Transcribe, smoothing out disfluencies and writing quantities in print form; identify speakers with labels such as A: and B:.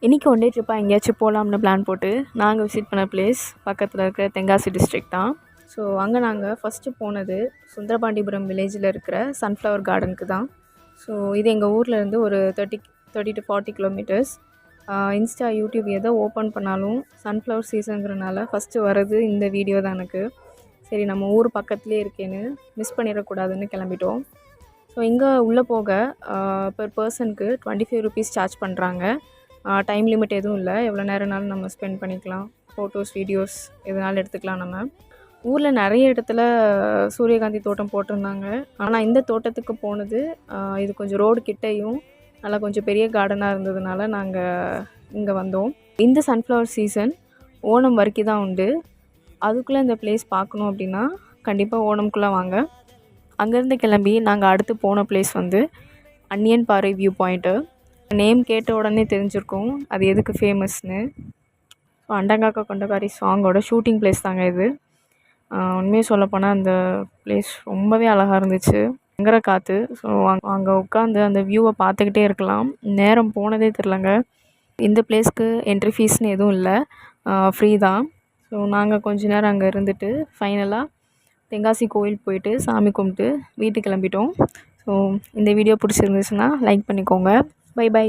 A: இன்றைக்கி one day ட்ரிப்பாக எங்கேயாச்சும் போகலாம்னு பிளான் போட்டு நாங்கள் விசிட் பண்ண பிளேஸ் பக்கத்தில் இருக்கிற தென்காசி டிஸ்ட்ரிக்ட் தான். ஸோ அங்கே நாங்கள் ஃபஸ்ட்டு போனது சுந்தரபாண்டிபுரம் வில்லேஜில் இருக்கிற சன்ஃப்ளவர் கார்டனுக்கு தான். ஸோ இது எங்கள் ஊர்லேருந்து ஒரு 30 to 40 கிலோமீட்டர்ஸ். இன்ஸ்டா யூடியூப் எதை ஓப்பன் பண்ணாலும் சன்ஃப்ளவர் சீசனுங்கிறனால ஃபஸ்ட்டு வர்றது இந்த வீடியோ தான் எனக்கு. சரி நம்ம ஊர் பக்கத்துலேயே இருக்கேன்னு மிஸ் பண்ணிடக்கூடாதுன்னு கிளம்பிட்டோம். ஸோ இங்கே உள்ளே போக பெர் பர்சனுக்கு 25 rupees சார்ஜ் பண்ணுறாங்க. டைம் லிமிட் எதுவும் இல்லை, எவ்வளோ நேரம்னாலும் நம்ம ஸ்பெண்ட் பண்ணிக்கலாம். ஃபோட்டோஸ் வீடியோஸ் எதுனாலும் எடுத்துக்கலாம். நம்ம ஊரில் நிறைய இடத்துல சூரியகாந்தி தோட்டம் போட்டிருந்தாங்க. ஆனால் இந்த தோட்டத்துக்கு போனது இது கொஞ்சம் ரோடு கிட்டையும் நல்லா கொஞ்சம் பெரிய கார்டனாக இருந்ததுனால நாங்கள் இங்கே வந்தோம். இந்த சன்ஃப்ளவர் சீசன் ஓணம் வரைக்கும் தான் உண்டு. அதுக்குள்ளே இந்த பிளேஸ் பார்க்கணும் அப்படின்னா கண்டிப்பாக ஓணம்குள்ளே வாங்க. அங்கேருந்து கிளம்பி நாங்கள் அடுத்து போன பிளேஸ் வந்து அன்னியன் பாறை வியூ பாயிண்ட்டு. நேம் கேட்ட உடனே தெரிஞ்சிருக்கும் அது எதுக்கு ஃபேமஸ்னு. ஸோ அண்டங்காக்கா கொண்டக்காரி சாங்கோட ஷூட்டிங் பிளேஸ் தாங்க இது. உண்மையை சொல்லப்போனால் அந்த பிளேஸ் ரொம்பவே அழகாக இருந்துச்சு, பயங்கர காற்று. ஸோ அங்கே உட்காந்து அந்த வியூவை பார்த்துக்கிட்டே இருக்கலாம். நேரம் போனதே தெரிலங்க. இந்த பிளேஸ்க்கு என்ட்ரி ஃபீஸ்னு எதுவும் இல்லை, ஃப்ரீ தான். ஸோ நாங்கள் கொஞ்ச நேரம் அங்கே இருந்துட்டு ஃபைனலாக தென்காசி கோயில் போயிட்டு சாமி கும்பிட்டு வீட்டுக்கு கிளம்பிட்டோம். ஸோ இந்த வீடியோ பிடிச்சிருந்துச்சுன்னா லைக் பண்ணிக்கோங்க. Bye by.